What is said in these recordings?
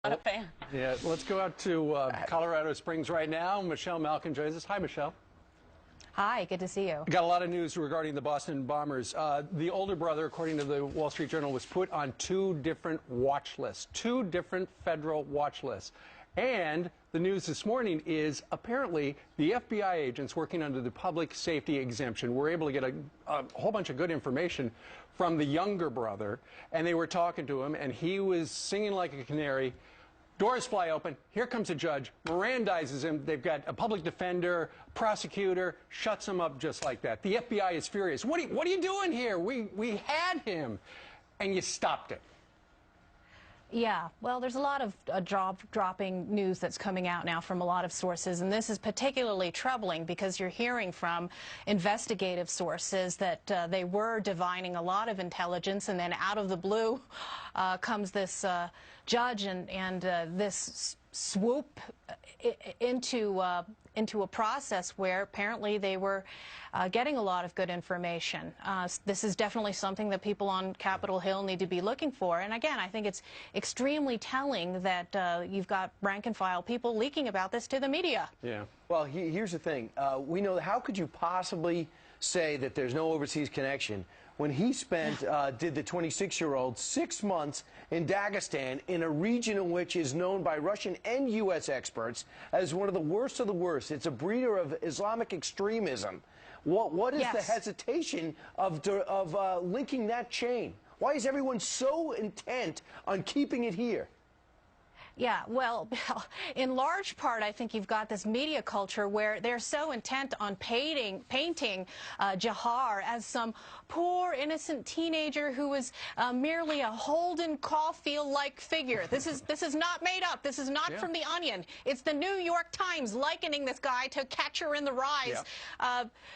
Not a fan. Yeah, let's go out to Colorado Springs right now. Malkin joins us. Hi, Michelle. Hi, good to see you. Got a lot of news regarding the Boston bombers. The older brother, according to the Wall Street Journal, was put on two different watch lists, two different federal watch lists. And the news this morning is apparently the FBI agents working under the public safety exemption were able to get a whole bunch of good information from the younger brother, and they were talking to him, and he was singing like a canary. Doors fly open. Here comes a judge, Mirandizes him. They've got a public defender, prosecutor, shuts him up just like that. The FBI is furious. What are you doing here? We had him, and you stopped it. Yeah, well, there's a lot of dropping news that's coming out now from a lot of sources, and this is particularly troubling because you're hearing from investigative sources that they were divining a lot of intelligence, and then out of the blue comes this judge and this swoop into a process where apparently they were getting a lot of good information. This is definitely something that people on Capitol Hill need to be looking for. And again, I think it's extremely telling that you've got rank and file people leaking about this to the media. Yeah. Well, here's the thing. We know, how could you possibly say that there's no overseas connection when he spent, did the 26-year-old, 6 months in Dagestan, in a region in which is known by Russian and U.S. experts as one of the worst of the worst. It's a breeder of Islamic extremism. What is the hesitation of linking that chain? Why is everyone so intent on keeping it here? Yeah, well, in large part, I think you've got this media culture where they're so intent on painting Jahar as some poor, innocent teenager who was merely a Holden Caulfield-like figure. This is not made up. This is not from The Onion. It's the New York Times likening this guy to Catcher in the Rye's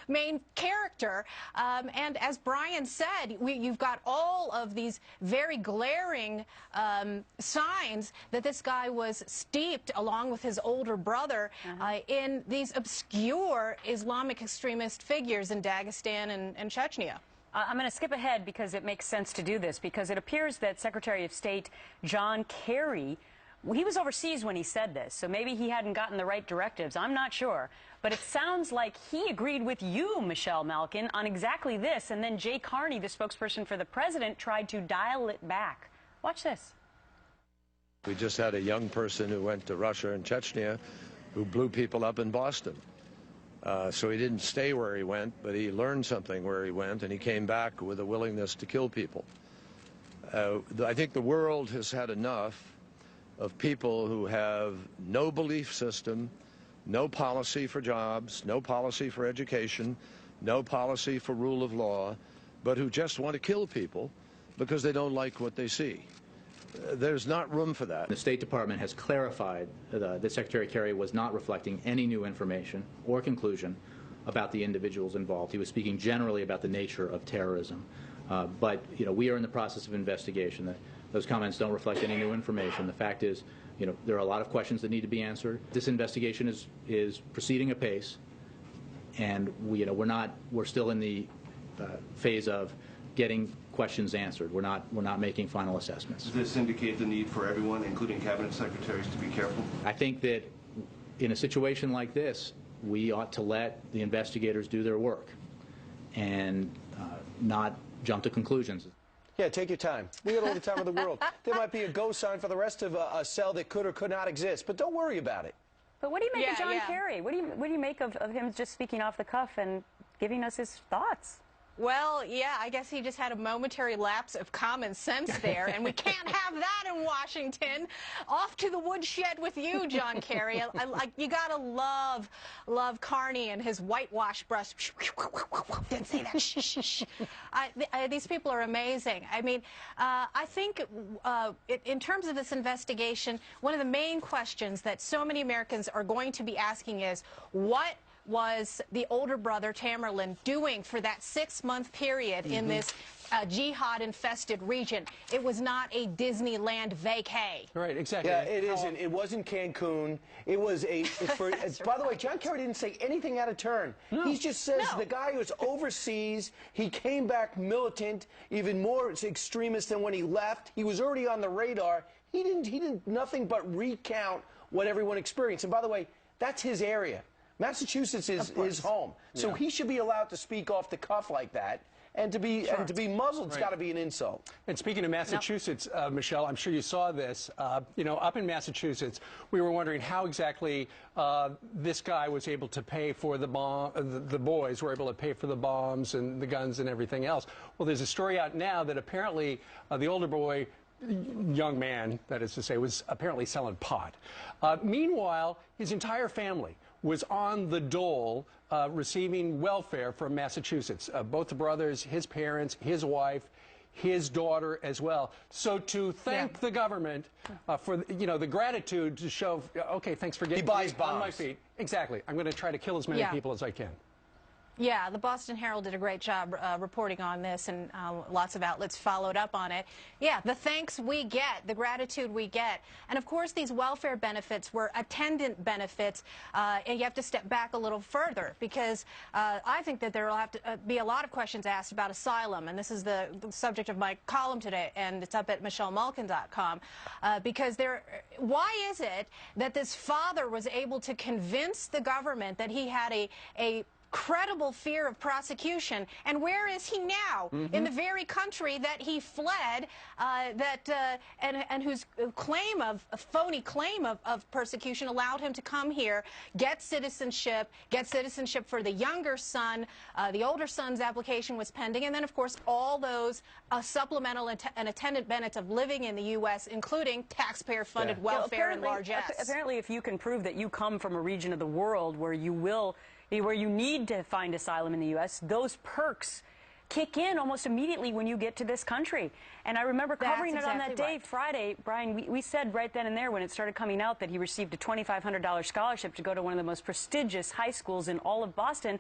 main character. And as Brian said, you've got all of these very glaring signs that this guy was steeped, along with his older brother, in these obscure Islamic extremist figures in Dagestan and Chechnya. I'm going to skip ahead because it makes sense to do this, because it appears that Secretary of State John Kerry, he was overseas when he said this, so maybe he hadn't gotten the right directives. I'm not sure. But it sounds like he agreed with you, Michelle Malkin, on exactly this, and then Jay Carney, the spokesperson for the president, tried to dial it back. Watch this. We just had a young person who went to Russia and Chechnya who blew people up in Boston. So he didn't stay where he went, but he learned something where he went, and he came back with a willingness to kill people. I think the world has had enough of people who have no belief system, no policy for jobs, no policy for education, no policy for rule of law, but who just want to kill people because they don't like what they see. There's not room for that. The State Department has clarified that Secretary Kerry was not reflecting any new information or conclusion about the individuals involved. He was speaking generally about the nature of terrorism. But we are in the process of investigation. Those comments don't reflect any new information. The fact is, there are a lot of questions that need to be answered. This investigation is proceeding apace, and we're still in the phase of getting questions answered. We're not making final assessments. Does this indicate the need for everyone, including cabinet secretaries, to be careful? I think that in a situation like this, we ought to let the investigators do their work and not jump to conclusions. Yeah, take your time. We got all the time in the world. There might be a go sign for the rest of a cell that could or could not exist, but don't worry about it. But what do you make of John Kerry? What do you make of him just speaking off the cuff and giving us his thoughts? Well, yeah, I guess he just had a momentary lapse of common sense there, and we can't have that in Washington. Off to the woodshed with you, John Kerry. You gotta love Carney and his whitewash brush. Didn't say that. These people are amazing. I mean, I think in terms of this investigation, one of the main questions that so many Americans are going to be asking is, what was the older brother, Tamerlan, doing for that 6-month period in this jihad-infested region? It was not a Disneyland vacay. Right, exactly. Yeah, it isn't. It wasn't Cancun. It was a... by the way, John Kerry didn't say anything out of turn. No. He just says the guy was overseas. He came back militant, even more extremist than when he left. He was already on the radar. He did nothing but recount what everyone experienced. And by the way, that's his area. Massachusetts is his home. So he should be allowed to speak off the cuff like that. And to be muzzled's got to be an insult. And speaking of Massachusetts, Michelle, I'm sure you saw this. You know, up in Massachusetts, we were wondering how exactly this guy was able to pay for the bomb. The boys were able to pay for the bombs and the guns and everything else. Well, there's a story out now that apparently the older boy, young man, that is to say, was apparently selling pot. Meanwhile, his entire family was on the dole receiving welfare from Massachusetts. Both the brothers, his parents, his wife, his daughter as well. So to thank the government for, you know, the gratitude to show, okay, thanks for getting me on my feet. Exactly. I'm going to try to kill as many people as I can. Yeah, the Boston Herald did a great job reporting on this, and lots of outlets followed up on it. Yeah, the thanks we get, the gratitude we get. And of course, these welfare benefits were attendant benefits, and you have to step back a little further, because I think that there will have to be a lot of questions asked about asylum, and this is the subject of my column today, and it's up at michellemalkin.com, because why is it that this father was able to convince the government that he had a credible fear of prosecution, and where is he now? In the very country that he fled, and whose phony claim of persecution allowed him to come here, get citizenship for the younger son. The older son's application was pending, and then of course all those supplemental and attendant benefits of living in the U.S., including taxpayer-funded welfare and largesse. Apparently, if you can prove that you come from a region of the world where you need to find asylum in the U.S., those perks kick in almost immediately when you get to this country. And I remember covering it on that day, Friday, Brian, we said right then and there when it started coming out that he received a $2,500 scholarship to go to one of the most prestigious high schools in all of Boston.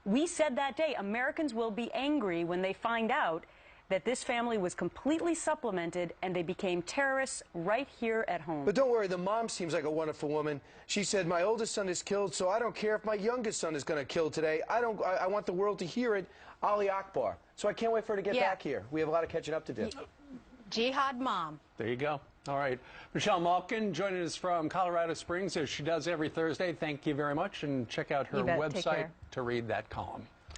We said that day, Americans will be angry when they find out that this family was completely supplemented and they became terrorists right here at home. But don't worry, the mom seems like a wonderful woman. She said, my oldest son is killed, so I don't care if my youngest son is going to kill today. I want the world to hear it, Ali Akbar. So I can't wait for her to get back here. We have a lot of catching up to do. Jihad mom. There you go. All right. Michelle Malkin joining us from Colorado Springs, as she does every Thursday. Thank you very much, and check out her website to read that column.